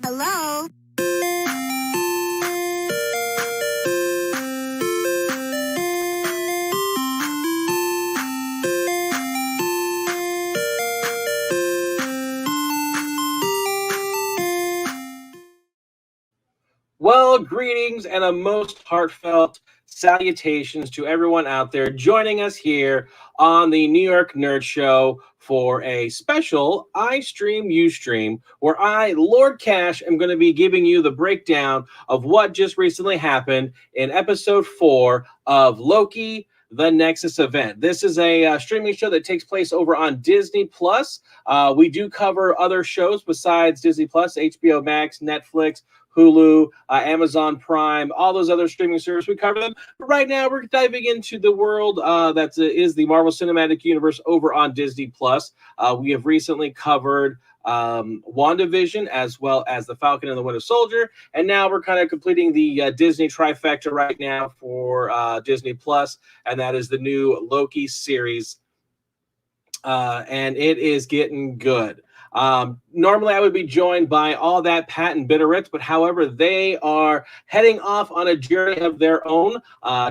Hello? Well, greetings and a most heartfelt salutations to everyone out there joining us here on the New York Nerd Show for a special I Stream, You Stream, where I, Lord Cash, am going to be giving you the breakdown of what just recently happened in episode 4 of Loki, the Nexus Event. This is a streaming show that takes place over on Disney Plus. We do cover other shows besides Disney Plus, HBO Max, Netflix, Hulu, Amazon Prime, all those other streaming services. We cover them. But right now, we're diving into the world that is the Marvel Cinematic Universe over on Disney Plus. We have recently covered WandaVision as well as The Falcon and the Winter Soldier. And now we're kind of completing the Disney trifecta right now for Disney Plus, and that is the new Loki series. And it is getting good. Normally, I would be joined by all that Pat and Bitterritz, but however, they are heading off on a journey of their own,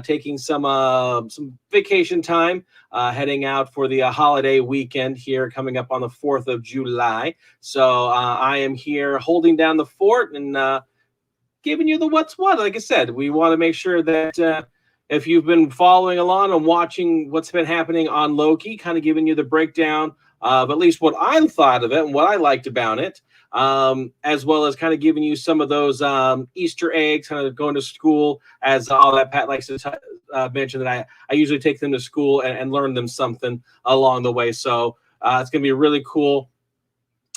taking some vacation time, heading out for the holiday weekend here coming up on the 4th of July. So I am here holding down the fort and giving you the what's what. Like I said, we want to make sure that if you've been following along and watching what's been happening on Loki, kind of giving you the breakdown of at least what I thought of it and what I liked about it, as well as kind of giving you some of those Easter eggs, kind of going to school, as all that Pat likes to mention, that I usually take them to school and learn them something along the way. So it's going to be really cool.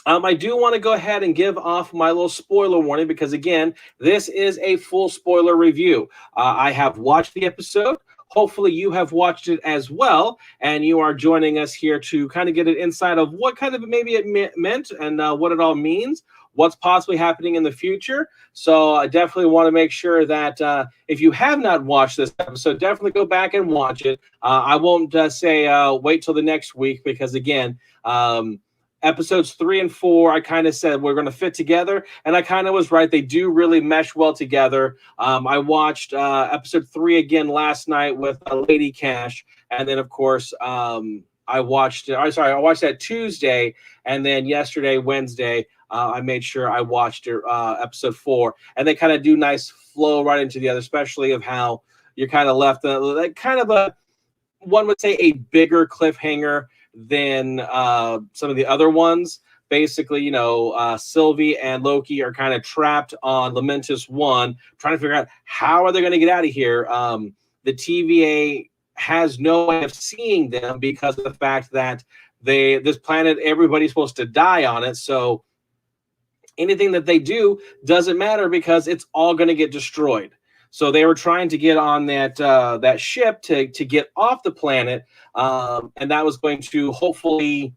I do want to go ahead and give off my little spoiler warning because, again, this is a full spoiler review. I have watched the episode. Hopefully you have watched it as well, and you are joining us here to kind of get an insight of what kind of maybe it meant and what it all means, what's possibly happening in the future. So I definitely want to make sure that if you have not watched this episode, definitely go back and watch it. I won't say wait till the next week because, again, episodes 3 and 4, I kind of said we're going to fit together, and I kind of was right. They do really mesh well together. I watched episode 3 again last night with Lady Cash, and then of course I watched that Tuesday, and then yesterday, Wednesday, I made sure I watched episode 4, and they kind of do nice flow right into the other, especially of how you're kind of left like kind of a, one would say, a bigger cliffhanger than some of the other ones. Basically, Sylvie and Loki are kind of trapped on Lamentus 1, trying to figure out how are they going to get out of here. The TVA has no way of seeing them because of the fact that this planet, everybody's supposed to die on it. So anything that they do doesn't matter because it's all going to get destroyed. So they were trying to get on that ship to get off the planet, and that was going to hopefully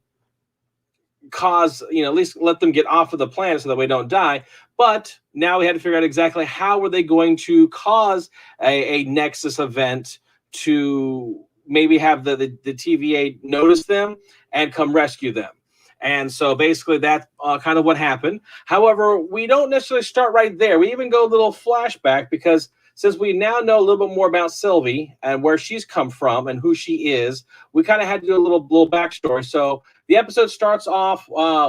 cause, at least let them get off of the planet so that we don't die. But now we had to figure out exactly how were they going to cause a Nexus event to maybe have the TVA notice them and come rescue them. And so basically that's kind of what happened. However, we don't necessarily start right there. We even go a little flashback because since we now know a little bit more about Sylvie and where she's come from and who she is, we kind of had to do a little backstory. So the episode starts off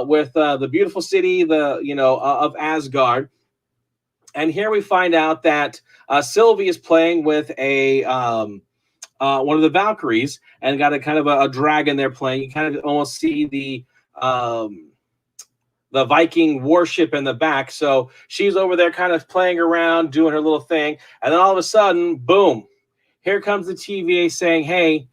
with the beautiful city, of Asgard. And here we find out that Sylvie is playing with a one of the Valkyries and got a kind of a dragon there playing. You kind of almost see the Viking warship in the back. So she's over there kind of playing around, doing her little thing. And then all of a sudden, boom, here comes the TVA saying, hey,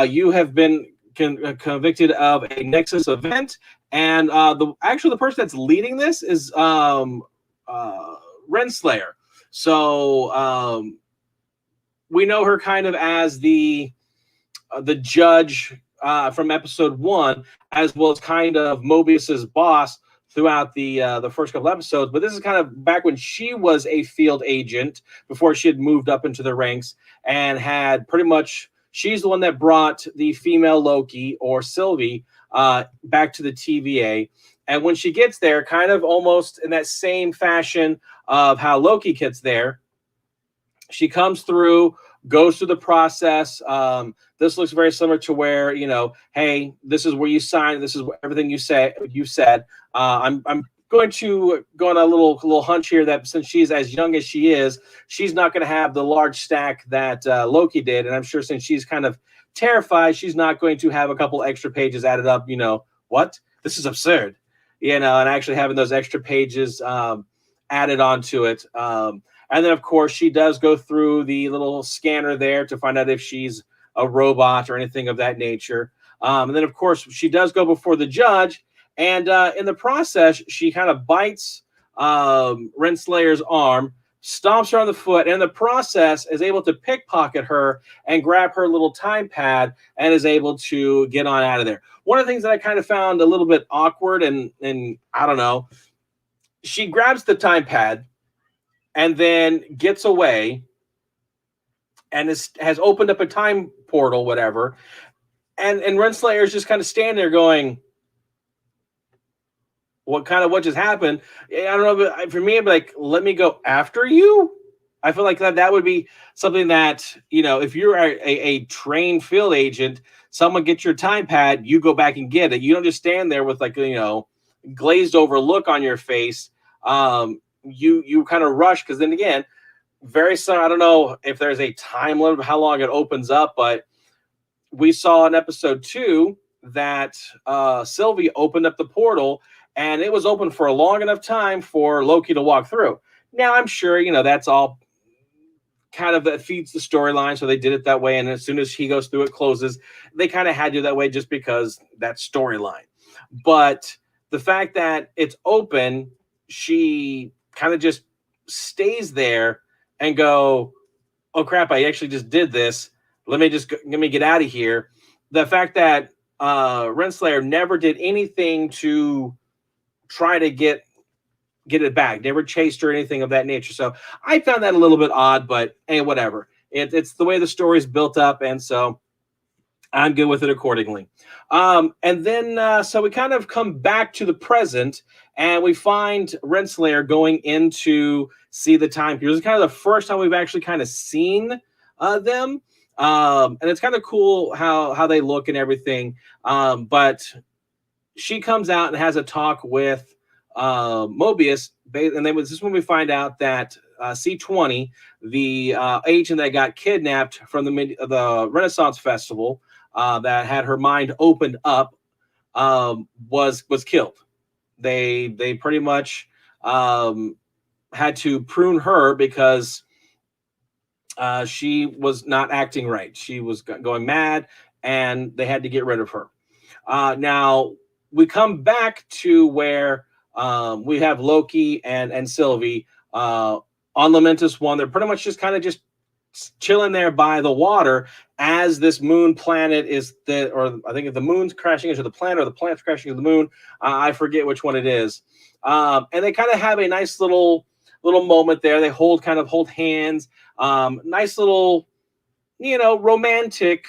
you have been convicted of a Nexus event. And the person that's leading this is Renslayer. So we know her kind of as the judge from episode 1, as well as kind of Mobius's boss throughout the first couple episodes. But this is kind of back when she was a field agent before she had moved up into the ranks and had pretty much, she's the one that brought the female Loki or Sylvie back to the TVA. And when she gets there, kind of almost in that same fashion of how Loki gets there, she comes through, goes through the process. This looks very similar to where, hey, this is where you sign. This is everything you said. I'm going to go on a little hunch here that since she's as young as she is, she's not going to have the large stack that Loki did. And I'm sure since she's kind of terrified, she's not going to have a couple extra pages added up. What? This is absurd. And actually having those extra pages added onto it. And then, of course, she does go through the little scanner there to find out if she's a robot or anything of that nature. And then, of course, she does go before the judge. And in the process, she kind of bites Renslayer's arm, stomps her on the foot, and in the process is able to pickpocket her and grab her little time pad and is able to get on out of there. One of the things that I kind of found a little bit awkward and I don't know, she grabs the time pad and then gets away and has opened up a time portal, whatever. And Renslayer is just kind of standing there going, what just happened? I don't know, but for me, I'd be like, let me go after you. I feel like that would be something that, if you're a trained field agent, someone gets your time pad, you go back and get it. You don't just stand there with glazed over look on your face. You kind of rush because then again, very soon, I don't know if there's a time limit of how long it opens up, but we saw in episode 2 that Sylvie opened up the portal and it was open for a long enough time for Loki to walk through. Now I'm sure, that's all kind of that feeds the storyline. So they did it that way. And as soon as he goes through, it closes. They kind of had to do that way just because that's storyline. But the fact that it's open, she kind of just stays there and go, oh crap, I actually just did this. Let me get out of here. The fact that Renslayer never did anything to try to get it back, never chased her or anything of that nature. So I found that a little bit odd, but hey, whatever. It's the way the story's built up, and so I'm good with it accordingly. And then, so we kind of come back to the present, and we find Renslayer going in to see the time period. It's kind of the first time we've actually kind of seen them. And it's kind of cool how they look and everything. But she comes out and has a talk with Mobius. And then this is when we find out that C20, the agent that got kidnapped from the Renaissance Festival, that had her mind opened up, was killed. They pretty much had to prune her because she was not acting right. She was going mad, and they had to get rid of her. Now we come back to where we have Loki and Sylvie on Lamentus 1. They're pretty much just chilling there by the water as this moon planet or I think if the moon's crashing into the planet or the planet's crashing into the moon, I forget which one it is. And they kind of have a nice little moment there. They hold hands. Nice little, romantic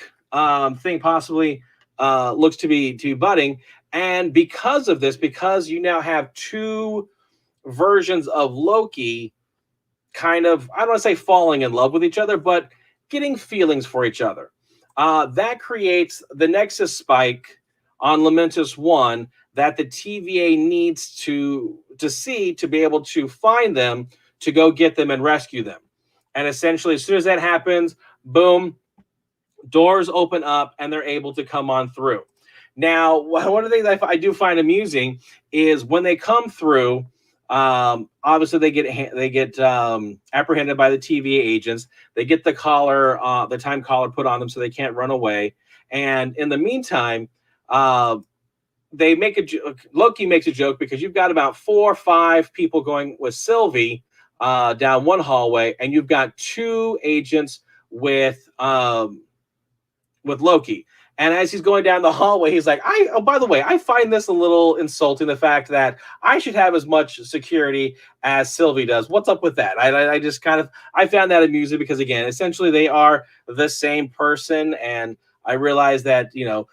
thing possibly looks to be budding. And because of this, because you now have two versions of Loki kind of, I don't want to say falling in love with each other, but getting feelings for each other. That creates the Nexus spike on Lamentus 1 that the TVA needs to see to be able to find them, to go get them and rescue them. And essentially, as soon as that happens, boom, doors open up and they're able to come on through. Now, one of the things I do find amusing is when they come through, obviously they get apprehended by the TVA agents. They get the time collar put on them so they can't run away. And in the meantime, they make Loki makes a joke because you've got about 4 or 5 people going with Sylvie down one hallway, and you've got 2 agents with Loki. And as he's going down the hallway, he's like, by the way, I find this a little insulting, the fact that I should have as much security as Sylvie does. What's up with that? I just I found that amusing because, again, essentially they are the same person. And I realized that,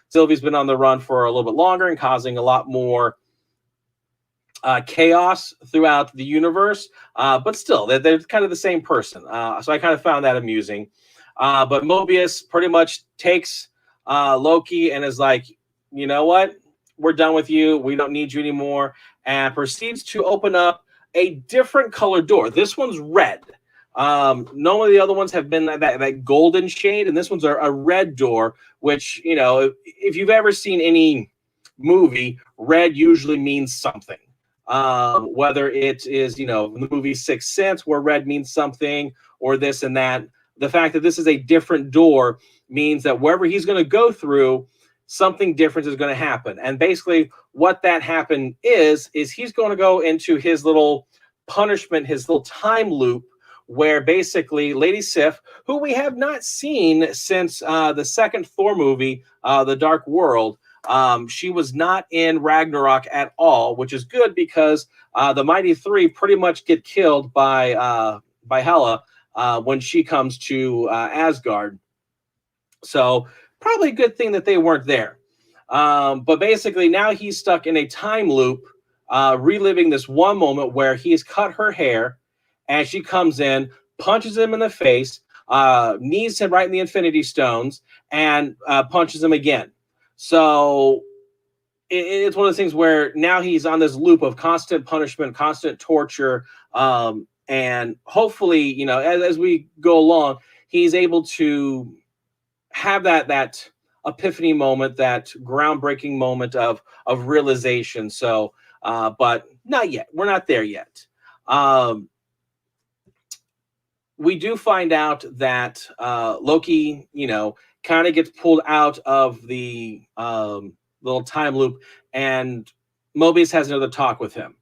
Sylvie's been on the run for a little bit longer and causing a lot more chaos throughout the universe, but still, they're kind of the same person. So I kind of found that amusing. But Mobius pretty much takes Loki and is like, you know what? We're done with you. We don't need you anymore. And proceeds to open up a different color door. This one's red. Normally the other ones have been that golden shade, and this one's a red door, which, you know, if you've ever seen any movie, red usually means something. Whether it is, you know, the movie Sixth Sense, where red means something, or this and that. The fact that this is a different door means that wherever he's going to go through, something different is going to happen. And basically, what that happen is he's going to go into his little punishment, his little time loop, where basically Lady Sif, who we have not seen since the second Thor movie, The Dark World, she was not in Ragnarok at all, which is good because the Mighty Three pretty much get killed by Hela when she comes to Asgard. So probably a good thing that they weren't there. But basically now he's stuck in a time loop, reliving this one moment where he's cut her hair and she comes in, punches him in the face, knees him right in the Infinity Stones, and punches him again. So it's one of those things where now he's on this loop of constant punishment, constant torture, and hopefully, you know, as we go along, he's able to have that epiphany moment, that groundbreaking moment of realization. So, but not yet. We're not there yet. We do find out that Loki, you know, kind of gets pulled out of the little time loop, and Mobius has another talk with him.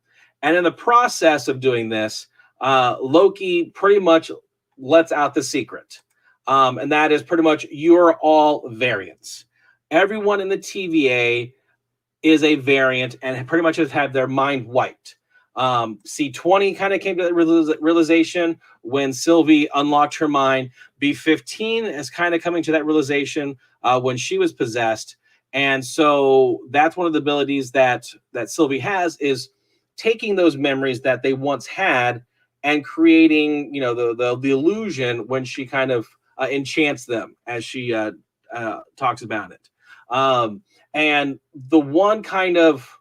And in the process of doing this, Loki pretty much lets out the secret. And that is pretty much, you're all variants. Everyone in the TVA is a variant and pretty much has had their mind wiped. C20 kind of came to that realization when Sylvie unlocked her mind. B15 is kind of coming to that realization when she was possessed. And so that's one of the abilities that Sylvie has, is taking those memories that they once had and creating, you know, the illusion when she kind of enchants them, as she talks about it. And the one kind of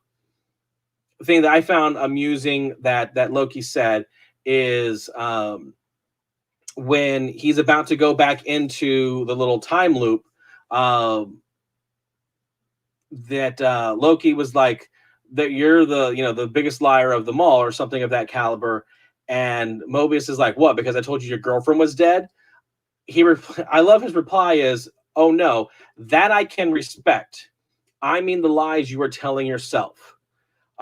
thing that I found amusing that Loki said is when he's about to go back into the little time loop, that Loki was like, that you're the, you know, the biggest liar of them all, or something of that caliber. And Mobius is like, what? Because I told you your girlfriend was dead? I love his reply is, oh no, that I can respect. I mean the lies you were telling yourself.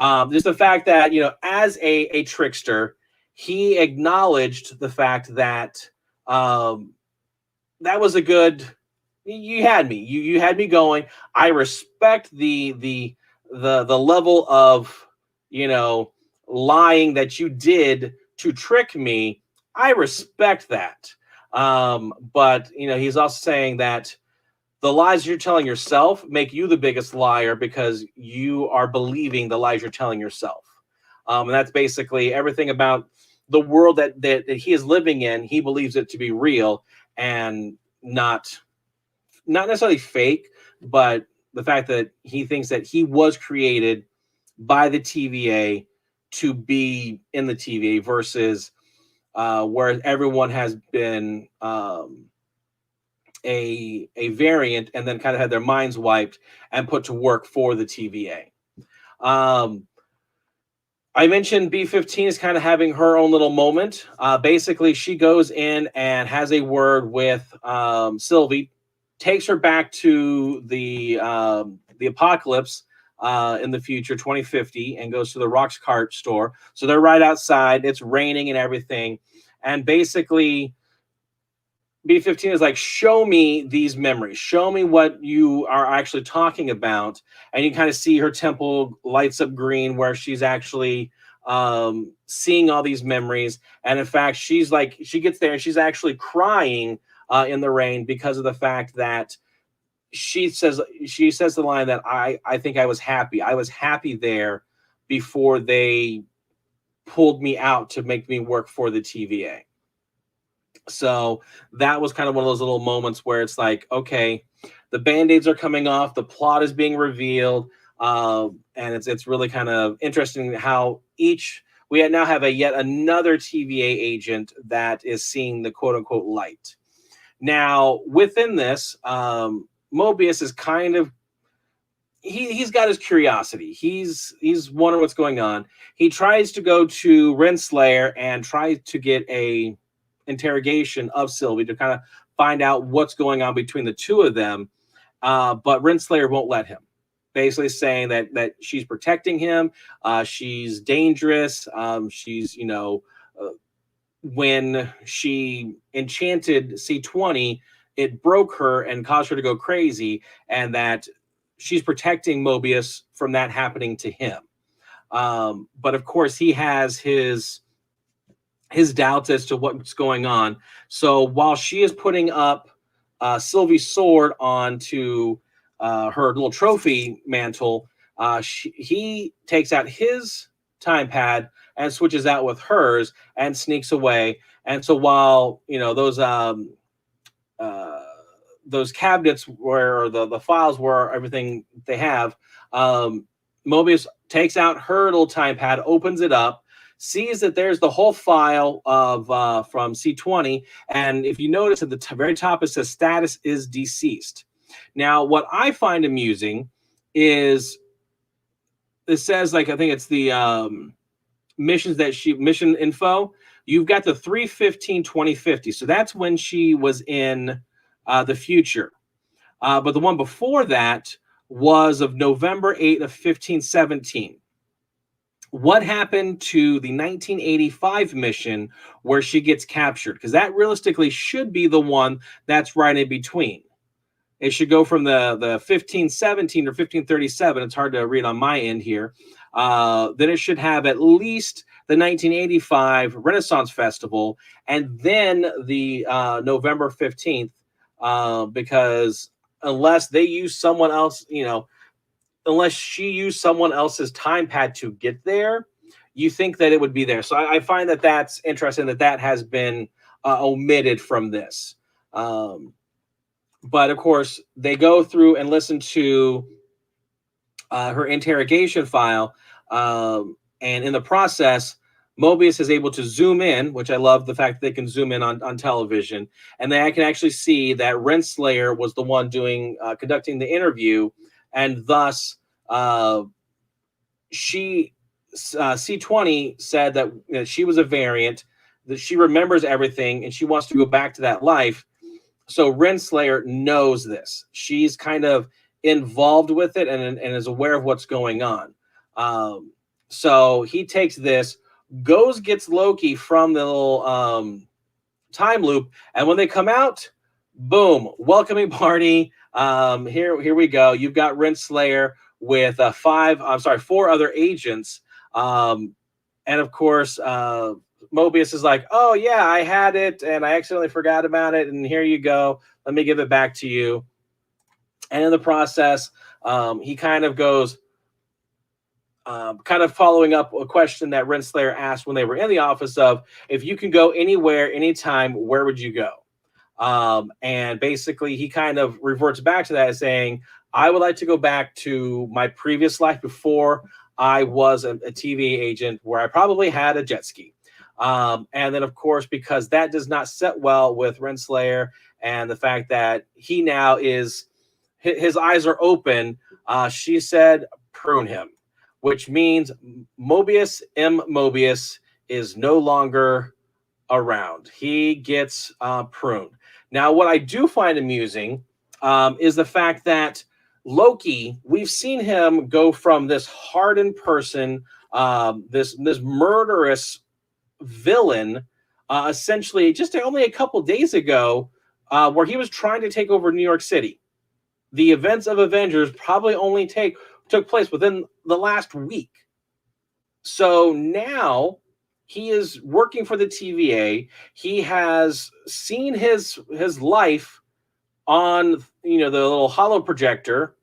Just the fact that, you know, as a trickster, he acknowledged the fact that that was a good. You had me. You had me going. I respect the level of, you know, lying that you did to trick me. I respect that. But, you know, he's also saying that the lies you're telling yourself make you the biggest liar because you are believing the lies you're telling yourself. And that's basically everything about the world that he is living in. He believes it to be real and not necessarily fake, but the fact that he thinks that he was created by the TVA to be in the TVA versus where everyone has been a variant and then kind of had their minds wiped and put to work for the TVA. I mentioned B15 is kind of having her own little moment. Basically, she goes in and has a word with Sylvie, takes her back to the apocalypse in the future, 2050, and goes to the Rock's Cart store. So they're right outside. It's raining and everything. And basically, B15 is like, show me these memories. Show me what you are actually talking about. And you kind of see her temple lights up green where she's actually seeing all these memories. And in fact, she's like, she gets there and she's actually crying in the rain because of the fact that she says the line that I think I was happy. I was happy there before they pulled me out to make me work for the TVA. So that was kind of one of those little moments where it's like, okay, the band-aids are coming off, the plot is being revealed, and it's really kind of interesting how we now have yet another TVA agent that is seeing the quote-unquote light. Now, within this, Mobius is kind of he's got his curiosity. He's wondering what's going on. He tries to go to Renslayer and try to get a interrogation of Sylvie to kind of find out what's going on between the two of them. But Renslayer won't let him, basically saying that she's protecting him. She's dangerous. She's, when she enchanted C20, it broke her and caused her to go crazy, and that she's protecting Mobius from that happening to him. But of course, he has his doubts as to what's going on. So while she is putting up Sylvie's sword onto her little trophy mantle, he takes out his time pad and switches out with hers and sneaks away. And so while those cabinets where the files where everything they have, Mobius takes out her little time pad, opens it up, sees that there's the whole file of from C20, and if you notice at the very top it says status is deceased. Now, what I find amusing is it says, like, I think it's the mission info. You've got the 3/15/2050, so that's when she was in the future. But the one before that was of November 8th of 1517. What happened to the 1985 mission where she gets captured? Because that realistically should be the one that's right in between. It should go from the 1517 or 1537. It's hard to read on my end here. Then it should have at least the 1985 Renaissance Festival, and then the November 15th, because unless they use someone else, unless she used someone else's time pad to get there, you think that it would be there. So I find that that's interesting that has been omitted from this. But of course, they go through and listen to her interrogation file. And in the process, Mobius is able to zoom in, which I love the fact that they can zoom in on television. And I can actually see that Renslayer was the one conducting the interview. And thus, C20 said that she was a variant, that she remembers everything, and she wants to go back to that life. So Renslayer knows this. She's kind of involved with it and is aware of what's going on. So he takes this, gets Loki from the little time loop, and when they come out, boom, welcoming party. Here we go. You've got Renslayer with 4 other agents. And of course, Mobius is like, oh yeah, I had it and I accidentally forgot about it, and here you go. Let me give it back to you. And in the process, he kind of goes, kind of following up a question that Renslayer asked when they were in the office of, if you can go anywhere, anytime, where would you go? And basically he kind of reverts back to that, saying, I would like to go back to my previous life before I was a TVA agent, where I probably had a jet ski. And then, of course, because that does not set well with Renslayer and the fact that he now his eyes are open, she said, prune him, which means Mobius is no longer around. He gets pruned. Now, what I do find amusing is the fact that Loki, we've seen him go from this hardened person, this murderous villain, essentially just only a couple days ago, where he was trying to take over New York City. The events of Avengers probably only took place within the last week. So now he is working for the TVA. He has seen his life on the little hollow projector,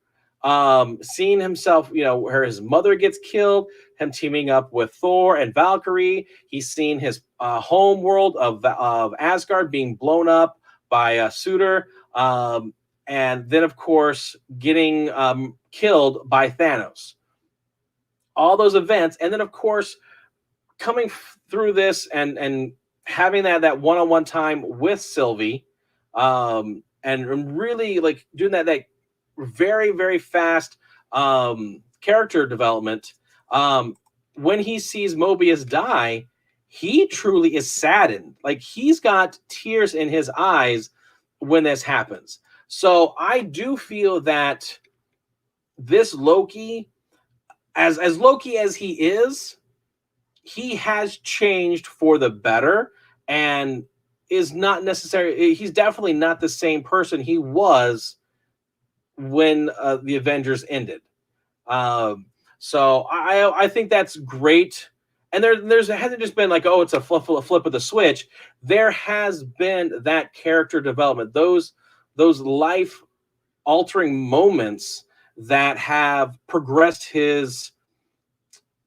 seeing himself, where his mother gets killed, him teaming up with Thor and Valkyrie. He's seen his home world of Asgard being blown up by a suitor. And then, of course, getting killed by Thanos. All those events. And then, of course, coming through this and having that one-on-one time with Sylvie, and really like doing that very, very fast character development. When he sees Mobius die, he truly is saddened. Like, he's got tears in his eyes when this happens. So I do feel that this Loki, as Loki as he is, he has changed for the better and is not necessarily, he's definitely not the same person he was when the Avengers ended. So I think that's great. And there hasn't just been like, oh, it's a flip of the switch. There has been that character development, those life altering moments that have progressed his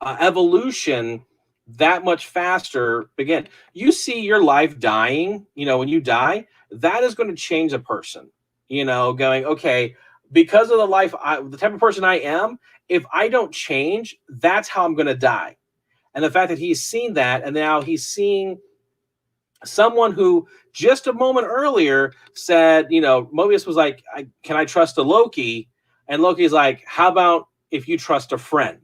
evolution that much faster. Again, you see your life dying, when you die, that is going to change a person, going, okay, because of the type of person I am, if I don't change, that's how I'm going to die. And the fact that he's seen that, and now he's seeing someone who just a moment earlier said, Mobius was like, can I trust a Loki? And Loki's like, how about if you trust a friend?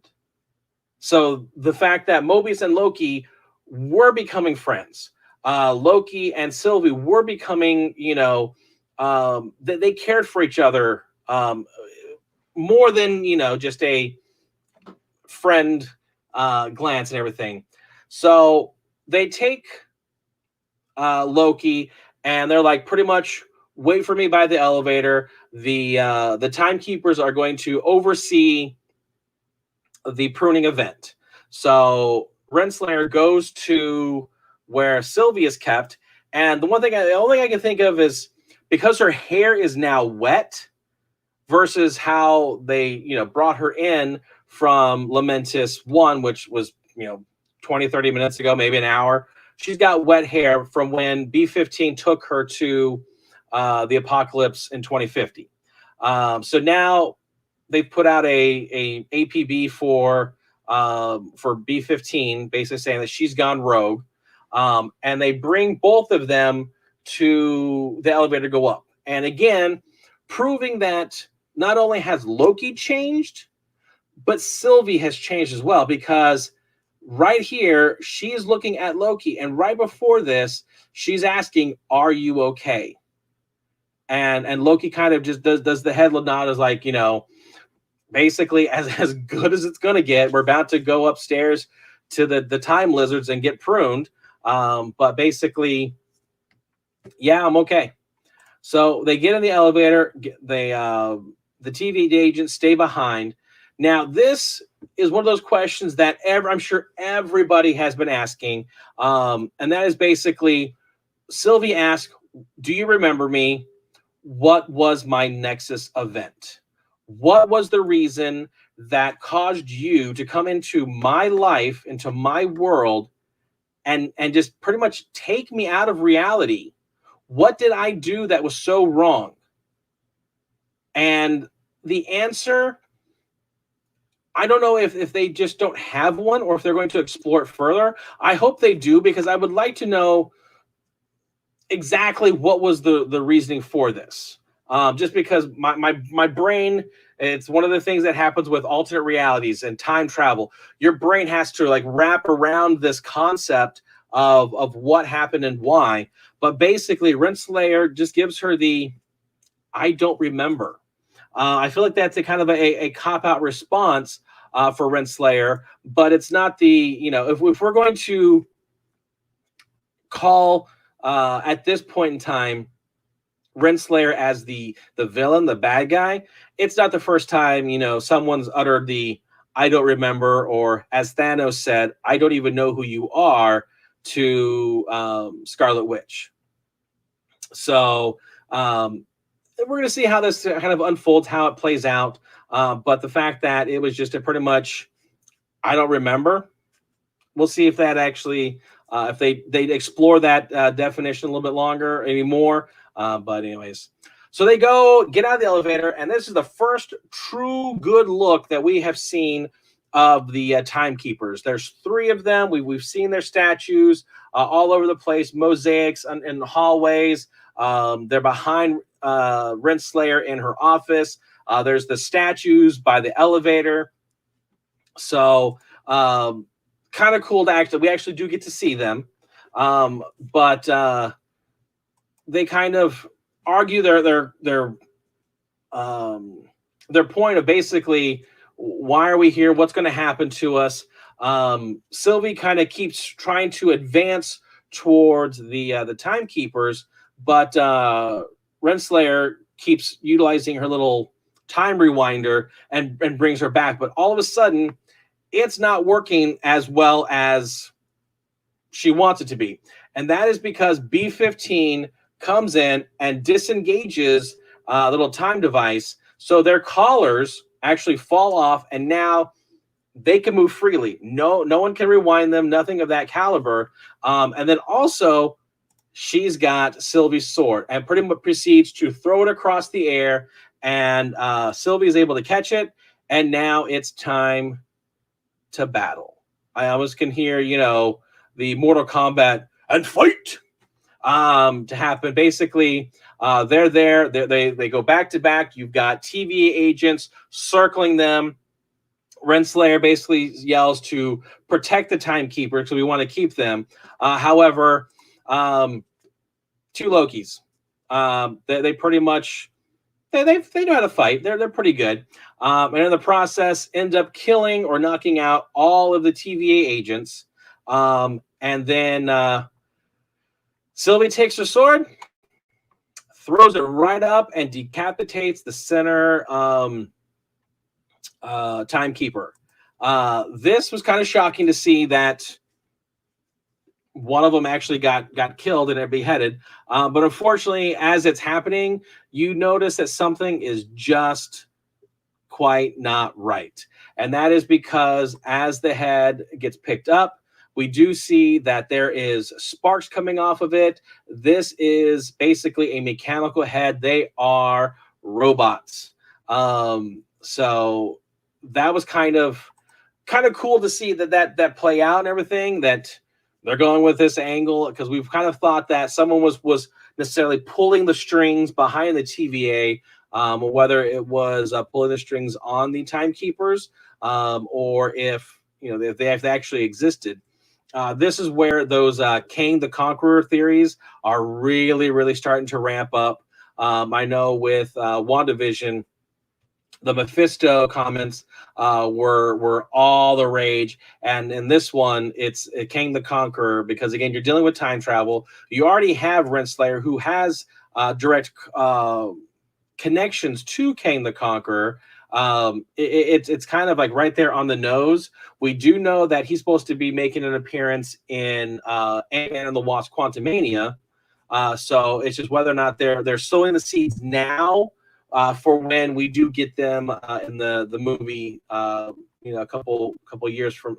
So the fact that Mobius and Loki were becoming friends, Loki and Sylvie were becoming, they cared for each other more than, just a friend glance and everything. So they take Loki and they're like, pretty much wait for me by the elevator. The timekeepers are going to oversee the pruning event. So Renslayer goes to where Sylvie is kept, and the only thing I can think of is, because her hair is now wet versus how they brought her in from Lamentis 1, which was 20-30 minutes ago, maybe an hour. She's got wet hair from when B-15 took her to the Apocalypse in 2050. So now they've put out a APB for B-15, basically saying that she's gone rogue, and they bring both of them to the elevator to go up. And again, proving that not only has Loki changed, but Sylvie has changed as well, because right here, she's looking at Loki, and right before this, she's asking, are you okay? And Loki kind of just does the head nod, as like, basically as good as it's going to get. We're about to go upstairs to the time lizards and get pruned. But basically, yeah, I'm okay. So they get in the elevator. The TV agents stay behind. Now, this is one of those questions that I'm sure everybody has been asking. And that is basically, Sylvie asked, do you remember me? What was my Nexus event? What was the reason that caused you to come into my life, into my world, and just pretty much take me out of reality? What did I do that was so wrong? And the answer, I don't know if they just don't have one or if they're going to explore it further. I hope they do, because I would like to know exactly what was the reasoning for this. Just because my brain, it's one of the things that happens with alternate realities and time travel. Your brain has to like wrap around this concept of what happened and why. But basically, Renslayer just gives her the I don't remember. I feel like that's a kind of a cop-out response for Renslayer, but it's not the, if we're going to call at this point in time Renslayer as the villain, the bad guy, it's not the first time someone's uttered the I don't remember, or as Thanos said, I don't even know who you are, to Scarlet Witch. So we're going to see how this kind of unfolds, how it plays out. But the fact that it was just a pretty much, I don't remember. We'll see if that actually, if they explore that definition a little bit longer anymore. But anyways, so they go get out of the elevator, and this is the first true good look that we have seen of the timekeepers. There's three of them. We've seen their statues all over the place, mosaics in the hallways. They're behind Renslayer in her office. There's the statues by the elevator. So kind of cool to actually, we actually do get to see them. But they kind of argue their point of basically, why are we here? What's going to happen to us? Sylvie kind of keeps trying to advance towards the timekeepers, but Renslayer keeps utilizing her little time rewinder and brings her back. But all of a sudden, it's not working as well as she wants it to be. And that is because B-15 comes in and disengages the little time device. So their collars actually fall off, and now they can move freely. No one can rewind them, nothing of that caliber. And then also, she's got Sylvie's sword and pretty much proceeds to throw it across the air, and Sylvie is able to catch it, and now it's time to battle. I almost can hear, the Mortal Kombat and fight to happen. Basically, they're there. They go back to back. You've got TVA agents circling them. Renslayer basically yells to protect the timekeeper because we want to keep them. However, two Lokis. They pretty much they know how to fight. They're pretty good. And in the process, end up killing or knocking out all of the TVA agents. And then Sylvie takes her sword, throws it right up, and decapitates the center timekeeper. This was kind of shocking to see that one of them actually got killed and beheaded. But unfortunately, as it's happening, you notice that something is just quite not right. And that is because as the head gets picked up, we do see that there is sparks coming off of it. This is basically a mechanical head. They are robots. So that was kind of cool to see that play out and everything, that they're going with this angle, because we've kind of thought that someone was necessarily pulling the strings behind the TVA, whether it was pulling the strings on the timekeepers, or if they actually existed. This is where those Kang the Conqueror theories are really, really starting to ramp up. I know with WandaVision, the Mephisto comments were all the rage, and in this one, it's Kang the Conqueror, because again, you're dealing with time travel. You already have Renslayer, who has direct connections to Kang the Conqueror. It's kind of like right there on the nose. We do know that he's supposed to be making an appearance in Ant-Man and the Wasp: Quantumania. So it's just whether or not they're sowing the seeds now for when we do get them in the movie. A couple years from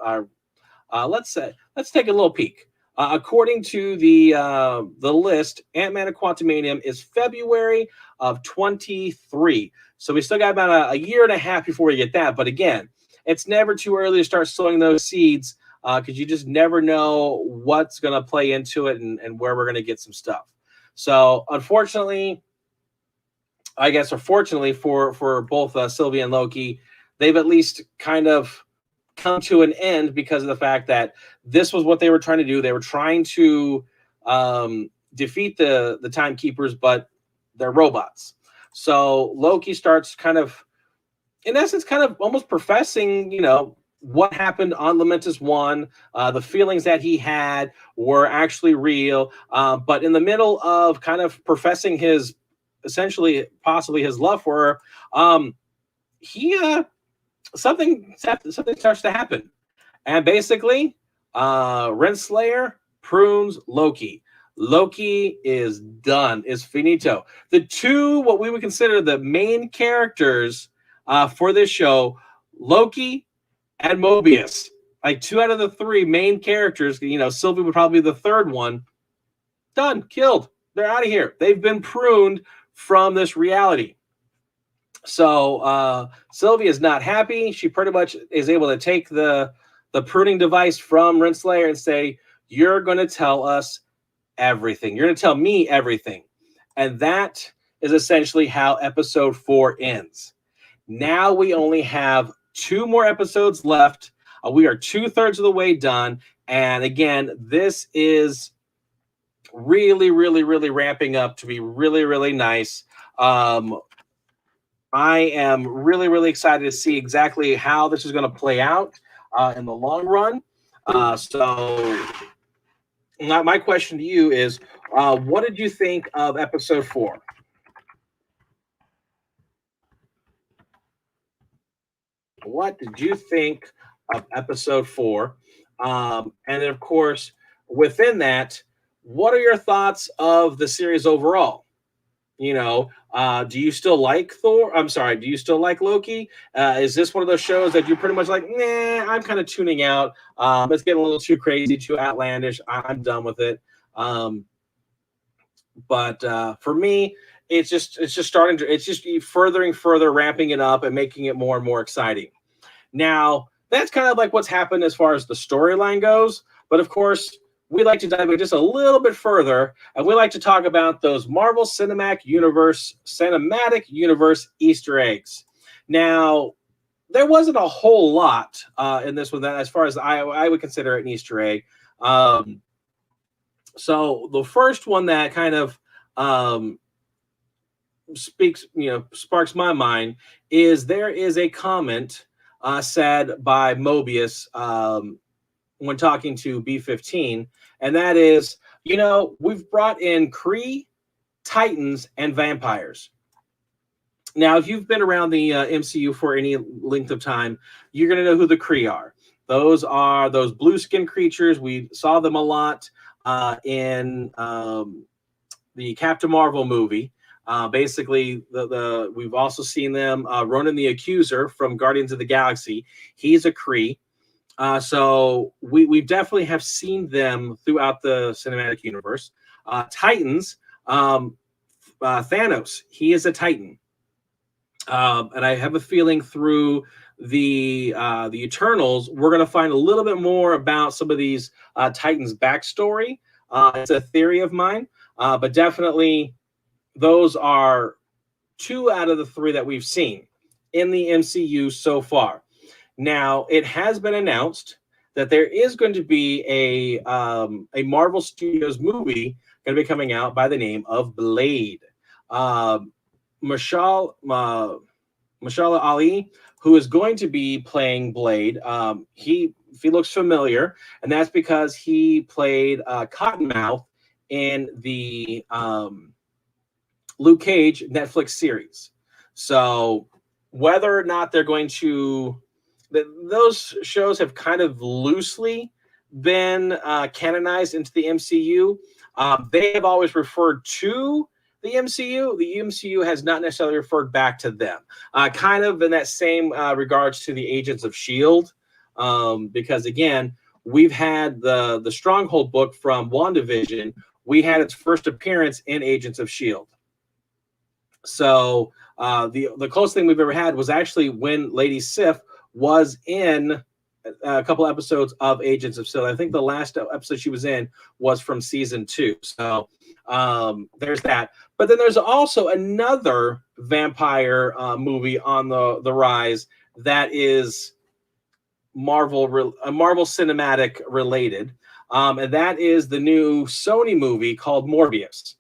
let's take a little peek. According to the list, Ant-Man and Quantumania is February of 2023. So we still got about a year and a half before we get that. But again, it's never too early to start sowing those seeds, because you just never know what's going to play into it and where we're going to get some stuff. So unfortunately, I guess, or fortunately for both Sylvie and Loki, they've at least kind of come to an end because of the fact that this was what they were trying to do. They were trying to defeat the timekeepers, but they're robots. So Loki starts kind of, in essence, kind of almost professing, what happened on Lamentus 1. The feelings that he had were actually real. But in the middle of kind of professing his, essentially, possibly his love for her, something starts to happen. And basically, Renslayer prunes Loki. Loki is done, is finito. The two, what we would consider the main characters for this show, Loki and Mobius. Like 2 out of the 3 main characters, Sylvie would probably be the third one. Done, killed. They're out of here. They've been pruned from this reality. So Sylvie is not happy. She pretty much is able to take the pruning device from Renslayer and say, "You're going to tell us everything. You're going to tell me everything." And that is essentially how episode 4 ends. Now we only have 2 more episodes left. We are 2/3 of the way done. And again, this is really, really, really ramping up to be really, really nice. I am really, really excited to see exactly how this is going to play out in the long run. So my question to you is, what did you think of episode 4? What did you think of episode 4? And then, of course, within that, what are your thoughts of the series overall? Do you still like Thor? I'm sorry, do you still like Loki? Is this one of those shows that you're pretty much like, nah, I'm kind of tuning out. It's getting a little too crazy, too outlandish. I'm done with it. But for me, it's just starting to, it's just further ramping it up and making it more and more exciting. Now, that's kind of like what's happened as far as the storyline goes. But of course, we like to dive in just a little bit further, and we like to talk about those Marvel Cinematic Universe Easter eggs. Now, there wasn't a whole lot in this one that, as far as I would consider it an Easter egg. So the first one that kind of sparks my mind is there is a comment said by Mobius when talking to B-15, and that is, we've brought in Kree, Titans, and vampires. Now, if you've been around the MCU for any length of time, you're going to know who the Kree are. Those are those blue skin creatures. We saw them a lot in the Captain Marvel movie. Basically, we've also seen them. Ronan the Accuser from Guardians of the Galaxy. He's a Kree. So we definitely have seen them throughout the cinematic universe. Titans, Thanos, he is a Titan. And I have a feeling through the Eternals, we're going to find a little bit more about some of these Titans' backstory. It's a theory of mine, but definitely those are 2 out of the 3 that we've seen in the MCU so far. Now, it has been announced that there is going to be a Marvel Studios movie going to be coming out by the name of Blade. Mashallah Ali, who is going to be playing Blade, he looks familiar, and that's because he played Cottonmouth in the Luke Cage Netflix series. So whether or not they're going to, those shows have kind of loosely been canonized into the MCU. They have always referred to the MCU. The MCU has not necessarily referred back to them. Kind of in that same regards to the Agents of S.H.I.E.L.D. Because again, we've had the Stronghold book from WandaVision. We had its first appearance in Agents of S.H.I.E.L.D. So the closest thing we've ever had was actually when Lady Sif was in a couple episodes of Agents of S.H.I.E.L.D. I think the last episode she was in was from season 2. So there's that. But then there's also another vampire movie on the rise that is Marvel Cinematic related. And that is the new Sony movie called Morbius.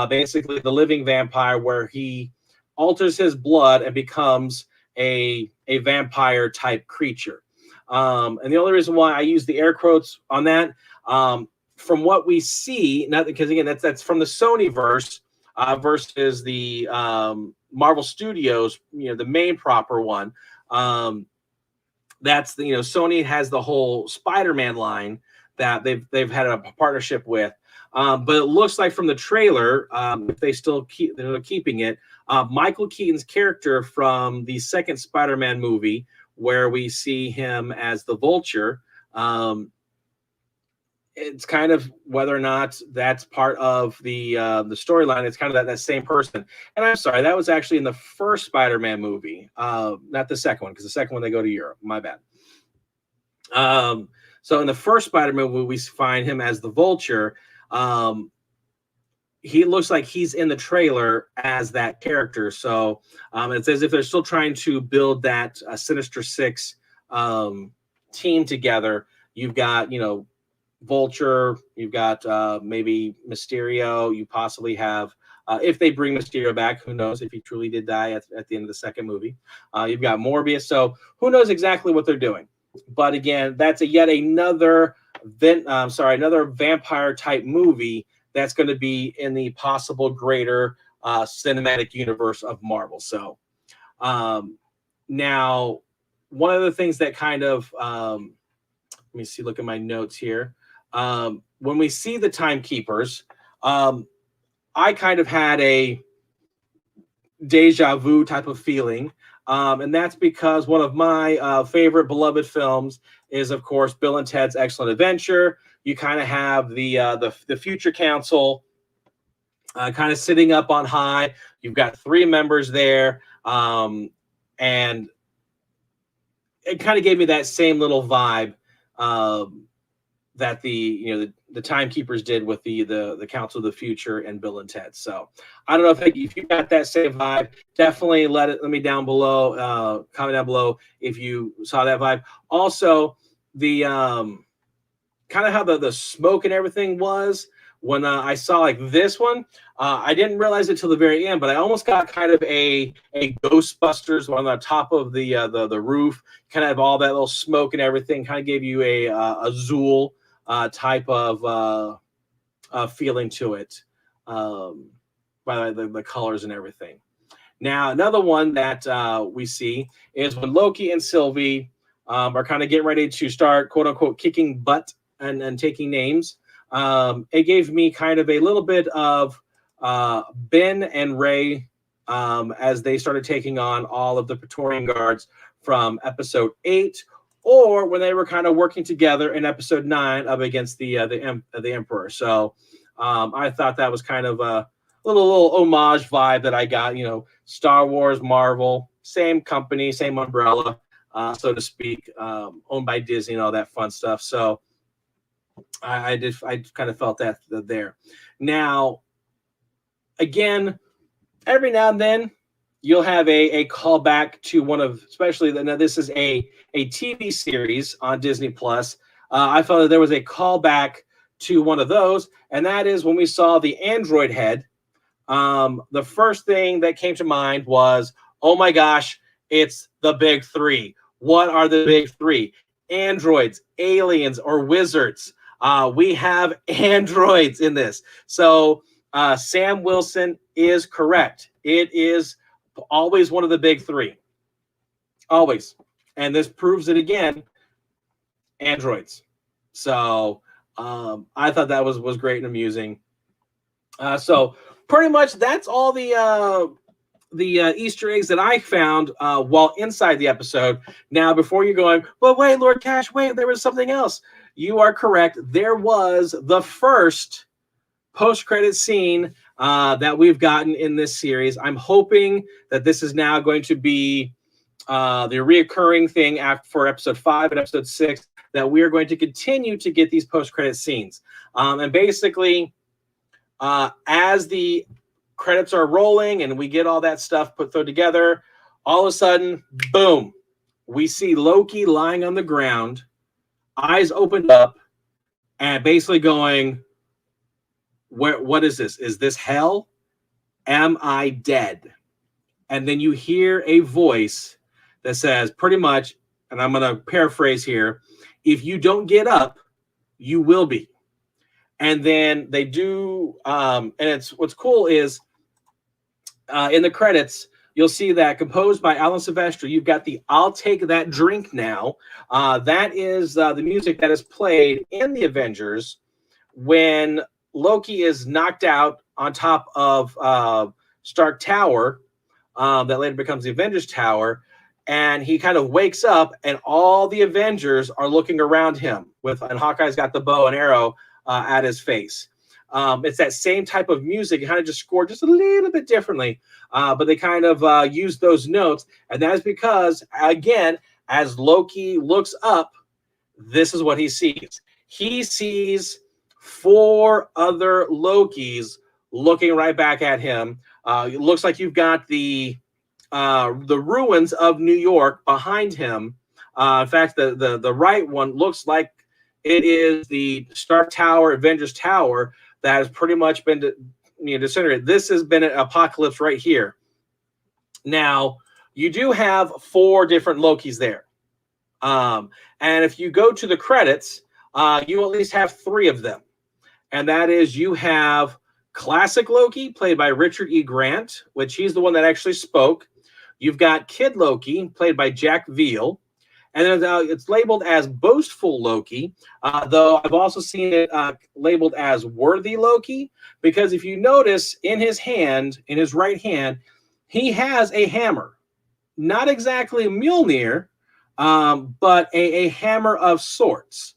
Basically the living vampire where he alters his blood and becomes a vampire type creature. And the only reason why I use the air quotes on that, from what we see, not because again that's from the Sony verse versus the Marvel Studios, the main proper one. That's Sony has the whole Spider-Man line that they've had a partnership with. But it looks like from the trailer, if they're keeping it, Michael Keaton's character from the second Spider-Man movie, where we see him as the Vulture. It's kind of whether or not that's part of the storyline. It's kind of that same person. And I'm sorry, that was actually in the first Spider-Man movie, not the second one, because the second one they go to Europe. My bad. So in the first Spider-Man movie, we find him as the Vulture. He looks like he's in the trailer as that character. So it's as if they're still trying to build that Sinister Six team together. You've got, Vulture, you've got maybe Mysterio, you possibly have, if they bring Mysterio back, who knows if he truly did die at the end of the second movie. You've got Morbius, so who knows exactly what they're doing. But again, that's yet another vampire type movie that's going to be in the possible greater cinematic universe of Marvel. So now, one of the things that kind of, let me see, look at my notes here. When we see the Timekeepers, I kind of had a deja vu type of feeling. And that's because one of my favorite beloved films is, of course, Bill and Ted's Excellent Adventure. You kind of have the Future Council kind of sitting up on high. You've got three members there. And it kind of gave me that same little vibe that the Timekeepers did with the Council of the Future and Bill and Ted. So I don't know if you got that same vibe. Definitely let me down below. Comment down below if you saw that vibe. Also, the kind of how the smoke and everything was when I saw like this one. I didn't realize it till the very end, but I almost got kind of a Ghostbusters one on the top of the roof. Kind of have all that little smoke and everything. Kind of gave you a Zool type of feeling to it, by the colors and everything. Now, another one that we see is when Loki and Sylvie are kind of getting ready to start, quote unquote, kicking butt and taking names. It gave me kind of a little bit of Ben and Ray as they started taking on all of the Praetorian Guards from episode 8, or when they were kind of working together in episode 9 up against the Emperor. So I thought that was kind of a little homage vibe that I got. Star Wars, Marvel, same company, same umbrella, so to speak, owned by Disney and all that fun stuff. So I kind of felt that there. Now, again, every now and then you'll have a callback to one of, especially now this is a TV series on Disney Plus. I felt that there was a callback to one of those, and that is when we saw the android head. The first thing that came to mind was, oh my gosh, it's the big three. What are the big three? Androids, aliens, or wizards. We have androids in this. So Sam Wilson is correct. It is always one of the big three. Always. And this proves it again. Androids. So I thought that was great and amusing. So pretty much that's all the Easter eggs that I found while inside the episode. Now, before you're going, well, wait, Lord Cash, wait, there was something else. You are correct. There was the first post-credit scene that we've gotten in this series. I'm hoping that this is now going to be the reoccurring thing for episode 5 and episode 6, that we are going to continue to get these post-credit scenes. And basically, as the credits are rolling and we get all that stuff thrown together, all of a sudden, boom, we see Loki lying on the ground, eyes opened up, and basically going, what is this? Is this hell? Am I dead? And then you hear a voice that says pretty much, and I'm going to paraphrase here, if you don't get up, you will be. And then they do, and what's cool is in the credits, you'll see that composed by Alan Silvestri. You've got the I'll Take That Drink Now. That is the music that is played in the Avengers when Loki is knocked out on top of Stark Tower, that later becomes the Avengers Tower, and he kind of wakes up, and all the Avengers are looking around him and Hawkeye's got the bow and arrow at his face. It's that same type of music, kind of just scored just a little bit differently, but they kind of use those notes, and that is because, again, as Loki looks up, this is what he sees. He sees 4 other Lokis looking right back at him. It looks like you've got the ruins of New York behind him. In fact, the right one looks like it is the Stark Tower, Avengers Tower, that has pretty much been disintegrated. This has been an apocalypse right here. Now, you do have 4 different Lokis there. And if you go to the credits, you at least have 3 of them. And that is, you have classic Loki, played by Richard E. Grant, which he's the one that actually spoke. You've got Kid Loki, played by Jack Veal. And then it's labeled as Boastful Loki, though I've also seen it labeled as Worthy Loki, because if you notice in his hand, in his right hand, he has a hammer. Not exactly a Mjolnir, but a hammer of sorts.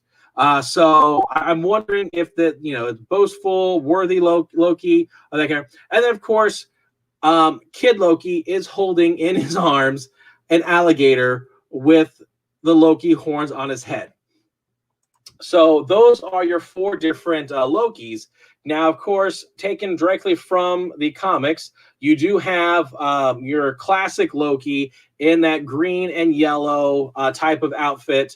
So I'm wondering if that, it's Boastful, Worthy Loki, or that kind of, and then of course, Kid Loki is holding in his arms an alligator with the Loki horns on his head. So those are your 4 different Lokis. Now, of course, taken directly from the comics, you do have your classic Loki in that green and yellow type of outfit.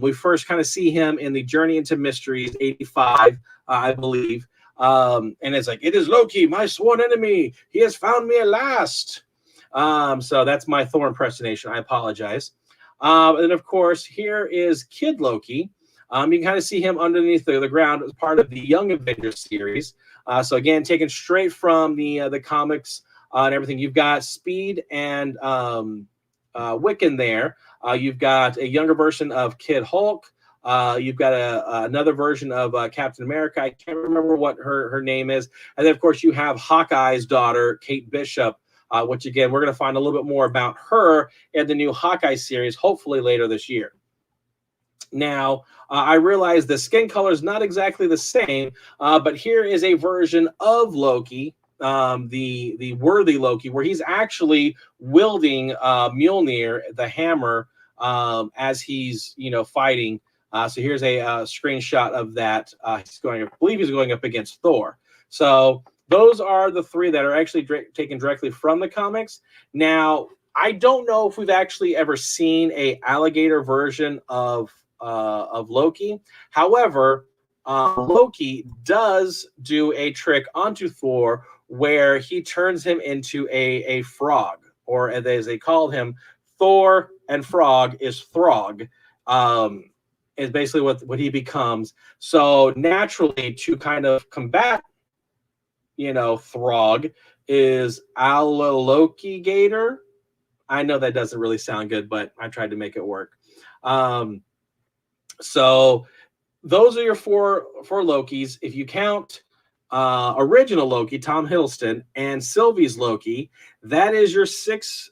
We first kind of see him in the Journey into Mysteries 85, I believe. And it's like, it is Loki, my sworn enemy. He has found me at last. So that's my Thor impersonation. I apologize. And of course, here is Kid Loki. You can kind of see him underneath the ground as part of the Young Avengers series. So again, taken straight from the comics and everything. You've got Speed and Wiccan there. You've got a younger version of Kid Hulk. You've got another version of Captain America. I can't remember what her name is. And then, of course, you have Hawkeye's daughter, Kate Bishop, which, again, we're going to find a little bit more about her in the new Hawkeye series, hopefully later this year. Now, I realize the skin color is not exactly the same, but here is a version of Loki, the Worthy Loki, where he's actually wielding Mjolnir, the hammer, as he's fighting. So here's a screenshot of that. I believe he's going up against Thor. So those are the 3 that are actually taken directly from the comics. Now, I don't know if we've actually ever seen a alligator version of Loki. However, Loki does do a trick onto Thor where he turns him into a frog, or as they called him, Thor and Frog is Throg. Is basically what he becomes. So naturally, to kind of combat, Throg is Loki-gator. I know that doesn't really sound good, but I tried to make it work. So those are your four Lokis. If you count original Loki, Tom Hiddleston, and Sylvie's Loki, that is your 6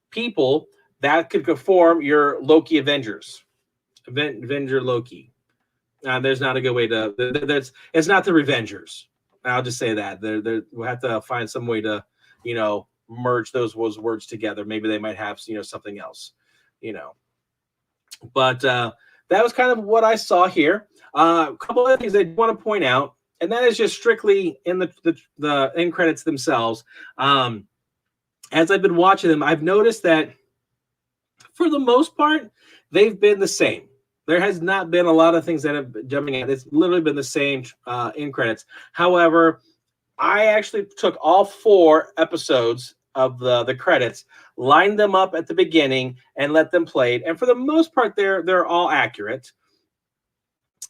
people that could form your Loki Avengers. Avenger Loki. There's not a good way to. It's not the Revengers. I'll just say that. We'll have to find some way to, merge those words together. Maybe they might have, something else, But that was kind of what I saw here. A couple other things I want to point out, and that is just strictly in the end credits themselves. As I've been watching them, I've noticed that for the most part, they've been the same. There has not been a lot of things that have been jumping out. It's literally been the same end credits. However, I actually took all 4 episodes of the credits, lined them up at the beginning, and let them play. And for the most part, they're all accurate,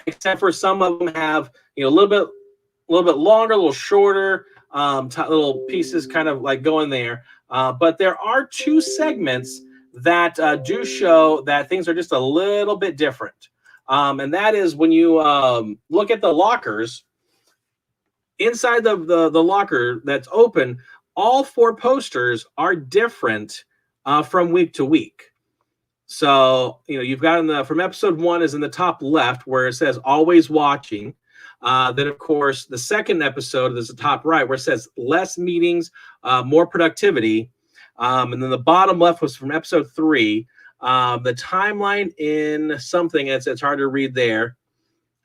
except for some of them have a little bit longer, a little shorter, little pieces kind of like going there. But there are 2 segments that do show that things are just a little bit different. And that is when you look at the lockers, inside the locker that's open, all 4 posters are different from week to week. So, you've got from episode 1 is in the top left where it says always watching. Then, of course, the second episode is the top right where it says less meetings, more productivity. And then the bottom left was from episode 3. The timeline in something, it's hard to read there.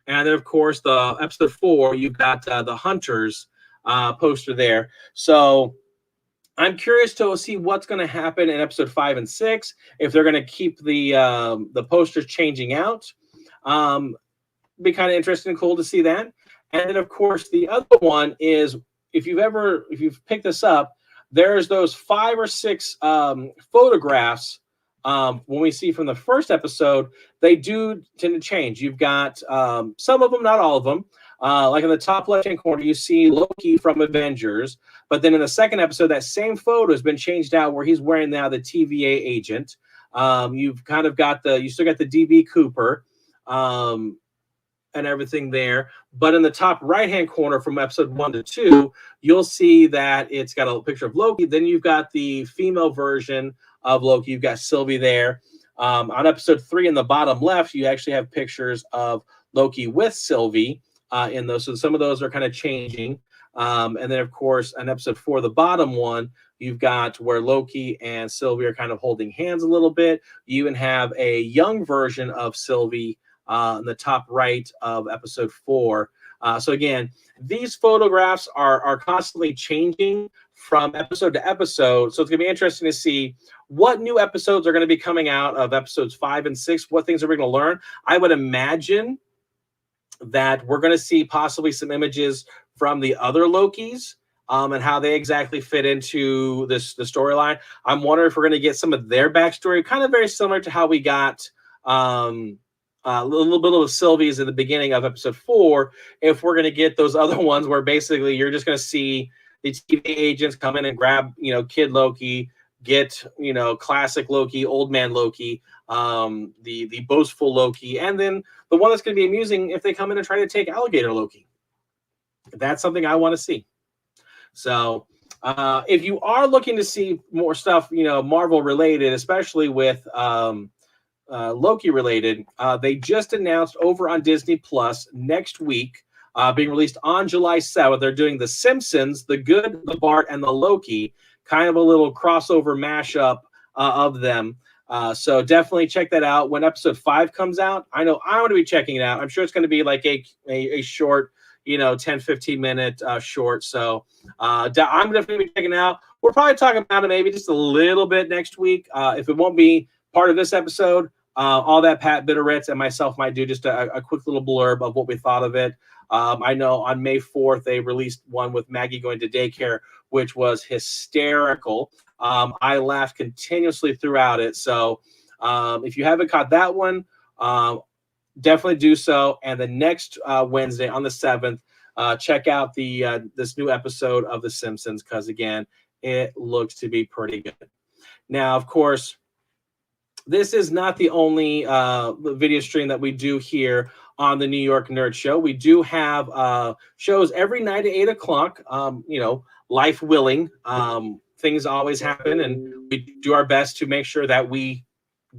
And then, of course, the episode 4, you've got the Hunters poster there. So I'm curious to see what's going to happen in episode 5 and 6, if they're going to keep the posters changing out. Be kind of interesting and cool to see that. And then, of course, the other one is if you've picked this up, there's those 5 or 6 photographs. When we see from the first episode, they do tend to change. You've got some of them, not all of them. Like in the top left-hand corner, you see Loki from Avengers. But then in the second episode, that same photo has been changed out where he's wearing now the TVA agent. You've kind of got you still got the DB Cooper and everything there. But in the top right-hand corner from episode 1 to 2, you'll see that it's got a picture of Loki. Then you've got the female version of Loki. You've got Sylvie there. On episode 3 in the bottom left, you actually have pictures of Loki with Sylvie in those. So some of those are kind of changing. And then, of course, on episode 4, the bottom one, you've got where Loki and Sylvie are kind of holding hands a little bit. You even have a young version of Sylvie in the top right of episode 4. So again, these photographs are constantly changing from episode to episode. So it's going to be interesting to see what new episodes are going to be coming out of episodes 5 and 6. What things are we going to learn? I would imagine that we're going to see possibly some images from the other Lokis and how they exactly fit into the storyline. I'm wondering if we're going to get some of their backstory, kind of very similar to how we got a little bit of Sylvie's in the beginning of episode 4. If we're going to get those other ones where basically you're just going to see the TV agents come in and grab, kid Loki, get, classic Loki, old man Loki, the boastful Loki, and then the one that's going to be amusing if they come in and try to take alligator Loki. That's something I want to see. So if you are looking to see more stuff, Marvel related, especially with Loki related, they just announced over on Disney Plus next week, being released on July 7th. They're doing The Simpsons, The Good, The Bart, and The Loki, kind of a little crossover mashup of them. So definitely check that out. When episode 5 comes out, I know I want to be checking it out. I'm sure it's going to be like a short, 10-15 minute short. So I'm definitely be checking it out. We'll probably talk about it maybe just a little bit next week. If it won't be part of this episode, all that Pat Bitteritz and myself might do just a quick little blurb of what we thought of it. I know on May 4th, they released one with Maggie going to daycare, which was hysterical. I laughed continuously throughout it. So if you haven't caught that one, definitely do so. And the next Wednesday on the 7th, check out this new episode of The Simpsons, because, again, it looks to be pretty good. Now, of course, this is not the only video stream that we do here on the New York Nerd Show. We do have shows every night at 8 o'clock, life willing. Things always happen, and we do our best to make sure that we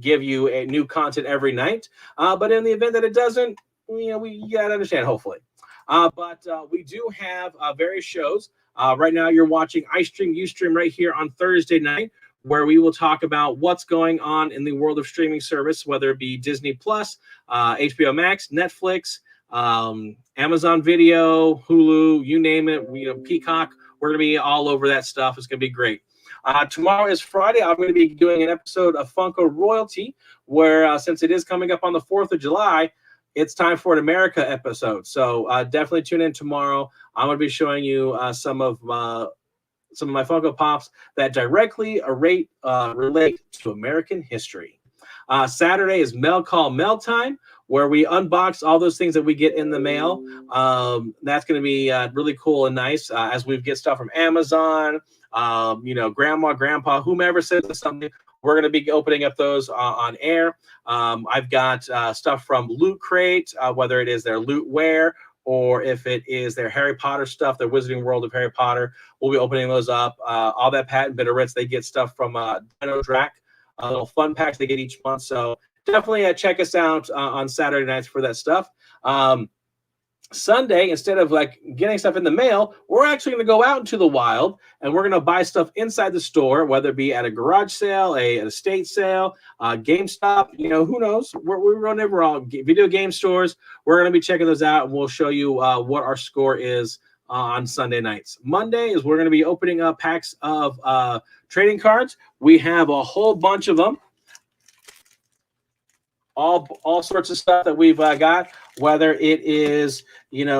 give you a new content every night. But in the event that it doesn't, we got to understand, hopefully. But we do have various shows. Right now, you're watching iStream, Ustream right here on Thursday night, where we will talk about what's going on in the world of streaming service, whether it be Disney Plus, HBO Max, Netflix, Amazon Video, Hulu, you name it, Peacock. We're going to be all over that stuff. It's going to be great. Tomorrow is Friday. I'm going to be doing an episode of Funko Royalty, where since it is coming up on the 4th of July, it's time for an America episode. So definitely tune in tomorrow. I'm going to be showing you some of my Funko Pops that directly relate to American history. Saturday is Mail Call Mail Time, where we unbox all those things that we get in the mail. That's going to be really cool and nice as we get stuff from Amazon, grandma, grandpa, whomever sends us something. we're going to be opening up those on air. I've got stuff from Loot Crate, whether it is their lootware or if it is their Harry Potter stuff, their Wizarding World of Harry Potter. We'll be opening those up. All that Pat and Bitterritz, they get stuff from Dino Drac, little fun packs they get each month. So definitely check us out on Saturday nights for that stuff. Sunday, instead of like getting stuff in the mail, we're actually going to go out into the wild and we're going to buy stuff inside the store, whether it be at a garage sale, an estate sale, GameStop, who knows? We're running over all video game stores. We're going to be checking those out and we'll show you what our score is on Sunday nights. Monday is we're going to be opening up packs of trading cards. We have a whole bunch of them. All sorts of stuff that we've got, whether it is,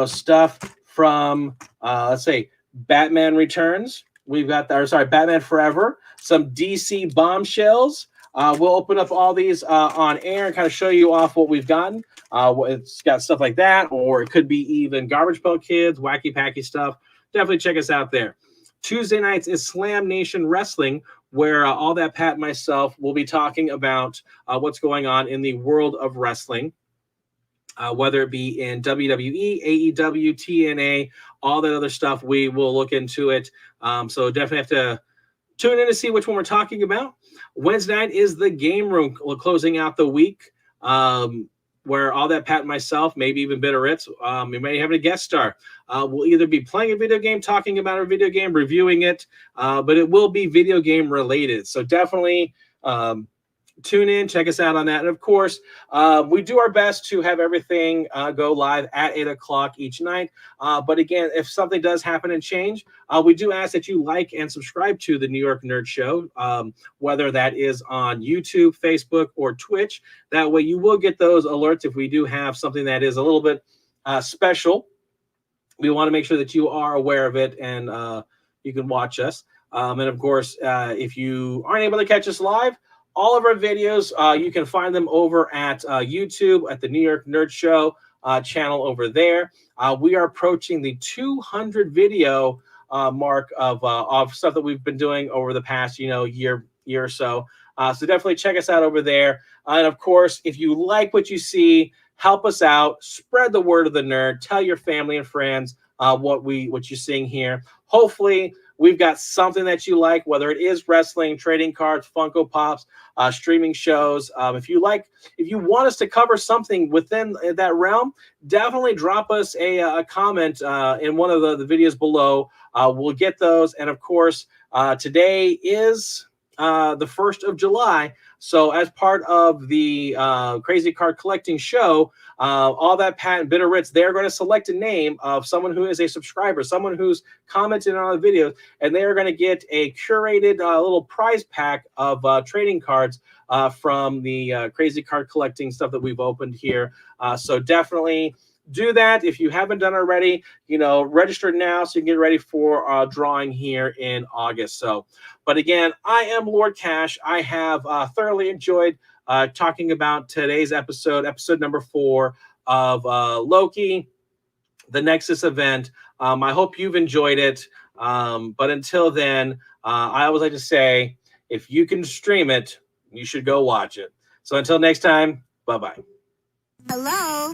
stuff from, let's say, Batman Returns. We've got, Batman Forever, some DC bombshells. We'll open up all these on air and kind of show you off what we've gotten. It's got stuff like that, or it could be even Garbage Pail Kids, wacky packy stuff. Definitely check us out there. Tuesday nights is Slam Nation Wrestling, where all that Pat and myself will be talking about what's going on in the world of wrestling, whether it be in WWE, AEW, TNA, all that other stuff. We will look into it. So definitely have to tune in to see which one we're talking about. Wednesday night is the Game Room, closing out the week, where all that Pat and myself, maybe even Bitterritz, we may have a guest star. We'll either be playing a video game, talking about a video game, reviewing it, but it will be video game related. So definitely tune in, check us out on that. And of course, we do our best to have everything go live at 8 o'clock each night. But again, if something does happen and change, we do ask that you like and subscribe to the New York Nerd Show, whether that is on YouTube, Facebook, or Twitch. That way you will get those alerts if we do have something that is a little bit special. We want to make sure that you are aware of it and you can watch us. And of course, if you aren't able to catch us live, all of our videos, you can find them over at YouTube at the New York Nerd Show channel over there. We are approaching the 200 video mark of stuff that we've been doing over the past, year or so. So definitely check us out over there. And of course, if you like what you see, help us out. Spread the word of the nerd. Tell your family and friends what you're seeing here. Hopefully, we've got something that you like, whether it is wrestling, trading cards, Funko Pops, streaming shows. If you want us to cover something within that realm, definitely drop us a comment in one of the videos below. We'll get those. And of course, today is the 1st of July. So as part of the Crazy Card Collecting Show, all that Pat and Bitterritz, they're going to select a name of someone who is a subscriber, someone who's commented on the videos, and they are going to get a curated little prize pack of trading cards from the Crazy Card Collecting stuff that we've opened here. So definitely do that. If you haven't done already, register now so you can get ready for drawing here in August. So, but again, I am Lord Cash. I have thoroughly enjoyed talking about today's episode number 4 of Loki, the Nexus Event. I hope you've enjoyed it. But until then, I always like to say, if you can stream it, you should go watch it. So until next time, bye-bye. Hello?